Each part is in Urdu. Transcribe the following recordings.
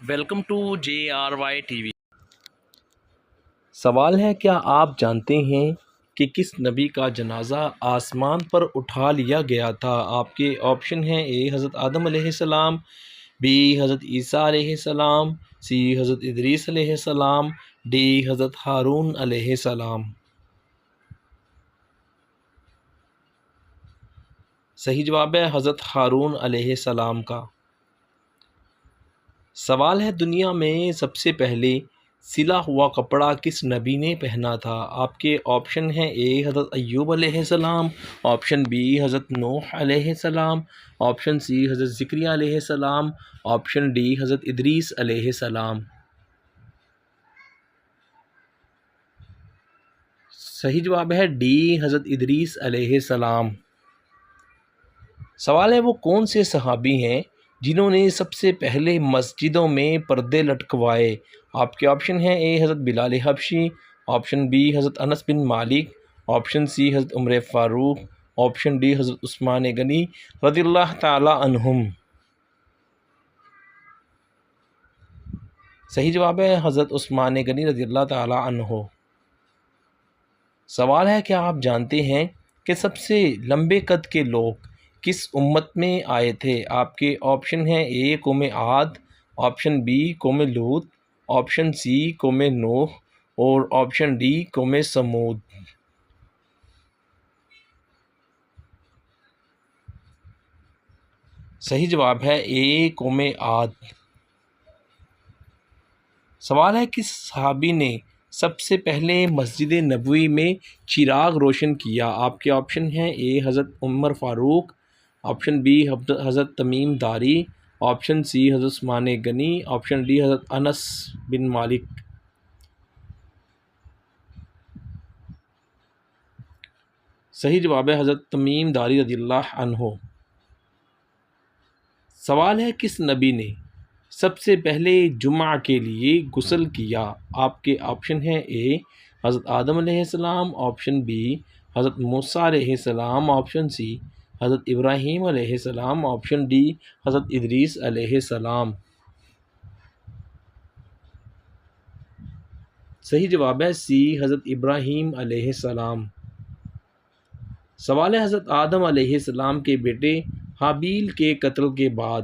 Welcome to JRY TV۔ سوال ہے، کیا آپ جانتے ہیں کہ کس نبی کا جنازہ آسمان پر اٹھا لیا گیا تھا؟ آپ کے آپشن ہیں: اے حضرت آدم علیہ السلام، بی حضرت عیسیٰ علیہ السلام، سی حضرت ادریس علیہ السلام، ڈی حضرت ہارون علیہ السلام۔ صحیح جواب ہے حضرت ہارون علیہ السلام کا۔ سوال ہے، دنیا میں سب سے پہلے سلا ہوا کپڑا کس نبی نے پہنا تھا؟ آپ کے آپشن ہیں: اے حضرت ایوب علیہ السلام، آپشن بی حضرت نوح علیہ السلام، آپشن سی حضرت زکریا علیہ السلام، آپشن ڈی حضرت ادریس علیہ السلام۔ صحیح جواب ہے ڈی حضرت ادریس علیہ السلام۔ سوال ہے، وہ کون سے صحابی ہیں جنہوں نے سب سے پہلے مسجدوں میں پردے لٹکوائے؟ آپ کے آپشن ہیں: اے حضرت بلال حبشی، آپشن بی حضرت انس بن مالک، آپشن سی حضرت عمر فاروق، آپشن ڈی حضرت عثمان غنی رضی اللہ تعالی عنہم۔ صحیح جواب ہے حضرت عثمان غنی رضی اللہ تعالی عنہ۔ سوال ہے، کیا آپ جانتے ہیں کہ سب سے لمبے قد کے لوگ کس امت میں آئے تھے؟ آپ کے آپشن ہیں: اے قوم عاد، آپشن بی قوم لوط، آپشن سی قوم نوح اور آپشن ڈی قوم سمود۔ صحیح جواب ہے اے قوم عاد۔ سوال ہے، کس صحابی نے سب سے پہلے مسجد نبوی میں چراغ روشن کیا؟ آپ کے آپشن ہیں: اے حضرت عمر فاروق، آپشن بی حضرت تمیم داری، آپشن سی حضرت عثمان غنی، آپشن ڈی حضرت انس بن مالک۔ صحیح جواب ہے حضرت تمیم داری رضی اللہ عنہ۔ سوال ہے، کس نبی نے سب سے پہلے جمعہ کے لیے غسل کیا؟ آپ کے آپشن ہیں: اے حضرت آدم علیہ السلام، آپشن بی حضرت موسیٰ علیہ السلام، آپشن سی حضرت ابراہیم علیہ السلام، آپشن ڈی حضرت ادریس علیہ السلام۔ صحیح جواب ہے سی حضرت ابراہیم علیہ السلام۔ سوال ہے، حضرت آدم علیہ السلام کے بیٹے حابیل کے قتل کے بعد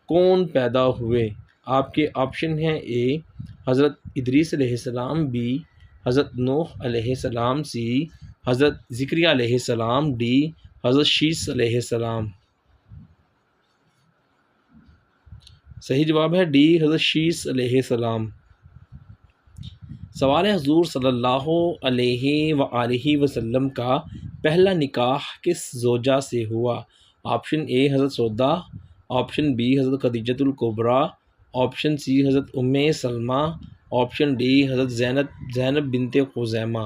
کون پیدا ہوئے؟ آپ کے آپشن ہیں: اے حضرت ادریس علیہ السلام، بی حضرت نوح علیہ السلام، سی حضرت زکریا علیہ السلام، ڈی حضرت شیث علیہ السلام۔ صحیح جواب ہے ڈی حضرت شیث علیہ السلام۔ سوال ہے، حضور صلی اللہ علیہ وآلہ وسلم کا پہلا نکاح کس زوجہ سے ہوا؟ آپشن اے حضرت سودا، آپشن بی حضرت خدیجۃ الکبریٰ، آپشن سی حضرت ام سلمہ، آپشن ڈی حضرت زینب بنت خزیمہ۔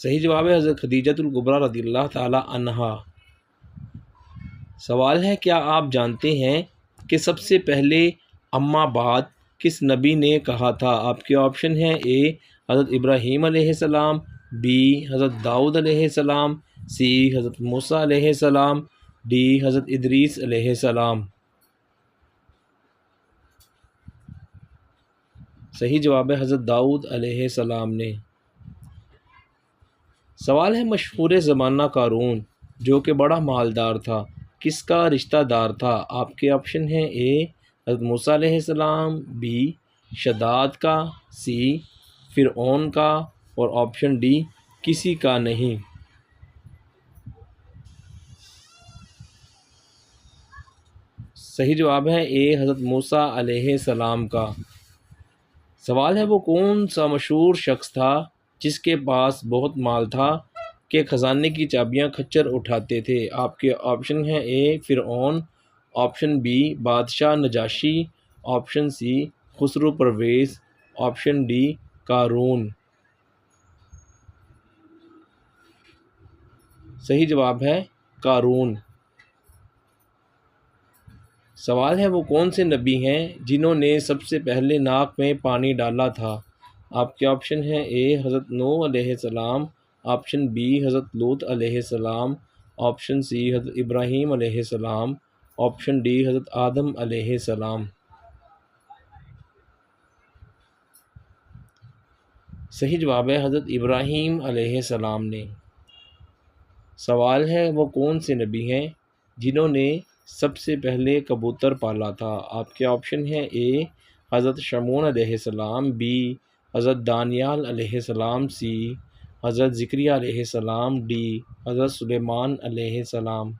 صحیح جواب ہے حضرت خدیجۃ الکبریٰ رضی اللہ تعالی عنہا۔ سوال ہے، کیا آپ جانتے ہیں کہ سب سے پہلے اما بعد کس نبی نے کہا تھا؟ آپ کے آپشن ہیں: اے حضرت ابراہیم علیہ السلام، بی حضرت داؤد علیہ السلام، سی حضرت موسیٰ علیہ السلام، ڈی حضرت ادریس علیہ السلام۔ صحیح جواب ہے حضرت داؤد علیہ السلام نے۔ سوال ہے، مشہور زمانہ قارون جو کہ بڑا مالدار تھا کس کا رشتہ دار تھا؟ آپ کے آپشن ہیں: اے حضرت موسیٰ علیہ السلام، بی شداد کا، سی فرعون کا اور آپشن ڈی کسی کا نہیں۔ صحیح جواب ہے اے حضرت موسیٰ علیہ السلام کا۔ سوال ہے، وہ کون سا مشہور شخص تھا جس کے پاس بہت مال تھا کہ خزانے کی چابیاں کھچر اٹھاتے تھے؟ آپ کے آپشن ہیں: اے فرعون، آپشن بی بادشاہ نجاشی، آپشن سی خسرو پرویز، آپشن ڈی قارون۔ صحیح جواب ہے قارون۔ سوال ہے، وہ کون سے نبی ہیں جنہوں نے سب سے پہلے ناک میں پانی ڈالا تھا؟ آپ کے آپشن ہیں: اے حضرت نوح علیہ السلام، آپشن بی حضرت لوط علیہ السلام، آپشن سی حضرت ابراہیم علیہ السلام، آپشن ڈی حضرت آدم علیہ السلام۔ صحیح جواب ہے حضرت ابراہیم علیہ السلام نے۔ سوال ہے وہ کون سے نبی ہیں جنہوں نے سب سے پہلے کبوتر پالا تھا؟ آپ کے آپشن ہیں اے حضرت شمعون علیہ السلام، بی حضرت دانیال علیہ السلام، سی حضرت زکریا علیہ السلام، ڈی حضرت سلیمان علیہ السلام۔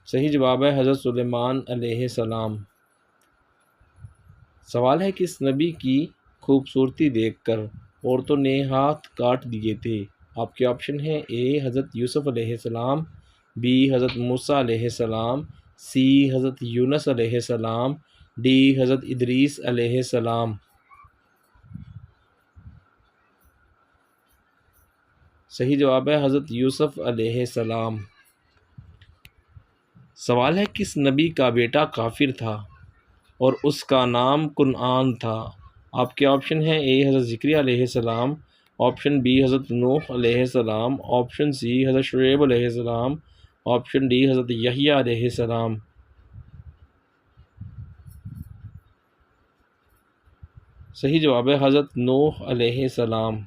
صحیح جواب ہے حضرت سلیمان علیہ السلام۔ سوال ہے کس نبی کی خوبصورتی دیکھ کر عورتوں نے ہاتھ کاٹ دیے تھے؟ آپ کے آپشن ہیں اے حضرت یوسف علیہ السلام، بی حضرت موسیٰ علیہ السلام، سی حضرت یونس علیہ السلام، ڈی حضرت ادریس علیہ السلام۔ صحیح جواب ہے حضرت یوسف علیہ السلام۔ سوال ہے کس نبی کا بیٹا کافر تھا اور اس کا نام کنعان تھا؟ آپ کے آپشن ہیں اے حضرت زکریا علیہ السلام، آپشن بی حضرت نوح علیہ السلام، آپشن سی حضرت شعیب علیہ السلام، آپشن ڈی حضرت یحییٰ علیہ السلام۔ صحیح جواب ہے حضرت نوح علیہ السلام۔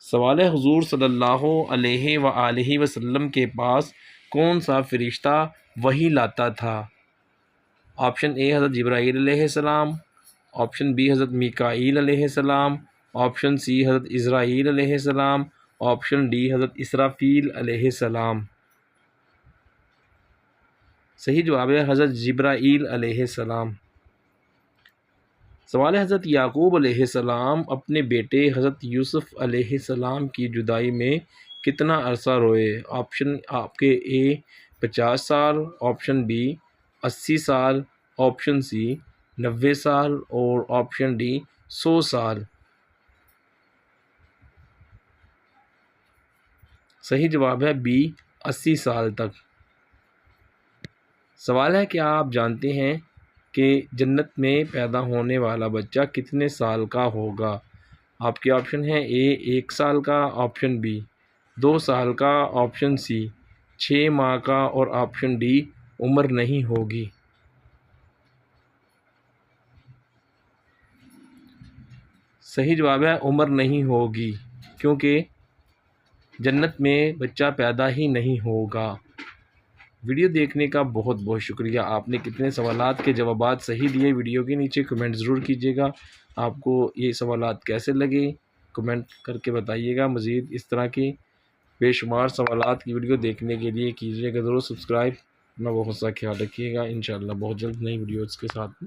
سوال ہے حضور صلی اللہ علیہ وآلہ وسلم کے پاس کون سا فرشتہ وحی لاتا تھا؟ آپشن اے حضرت جبرائیل علیہ السلام، آپشن بی حضرت میکائیل علیہ السلام، آپشن سی حضرت اسرائیل علیہ السلام، آپشن ڈی حضرت اسرافیل علیہ السلام۔ صحیح جواب ہے حضرت جبرائیل علیہ السلام۔ سوال ہے حضرت یعقوب علیہ السلام اپنے بیٹے حضرت یوسف علیہ السلام کی جدائی میں کتنا عرصہ روئے؟ آپشن آپ کے اے 50 سال، آپشن بی 80 سال، آپشن سی 90 سال اور آپشن ڈی 100 سال۔ صحیح جواب ہے بی 80 سال تک۔ سوال ہے کیا آپ جانتے ہیں کہ جنت میں پیدا ہونے والا بچہ کتنے سال کا ہوگا؟ آپ کے آپشن ہیں اے 1 سال کا، آپشن بی 2 سال کا، آپشن سی 6 ماہ کا اور آپشن ڈی عمر نہیں ہوگی۔ صحیح جواب ہے عمر نہیں ہوگی، کیونکہ جنت میں بچہ پیدا ہی نہیں ہوگا۔ ویڈیو دیکھنے کا بہت بہت شکریہ۔ آپ نے کتنے سوالات کے جوابات صحیح دیے، ویڈیو کے نیچے کمنٹ ضرور کیجیے گا۔ آپ کو یہ سوالات کیسے لگے کمنٹ کر کے بتائیے گا۔ مزید اس طرح کی بے شمار سوالات کی ویڈیو دیکھنے کے لیے کیجیے گا ضرور سبسکرائب۔ اپنا بہت سا خیال رکھیے گا، انشاءاللہ بہت جلد نئی ویڈیوز کے ساتھ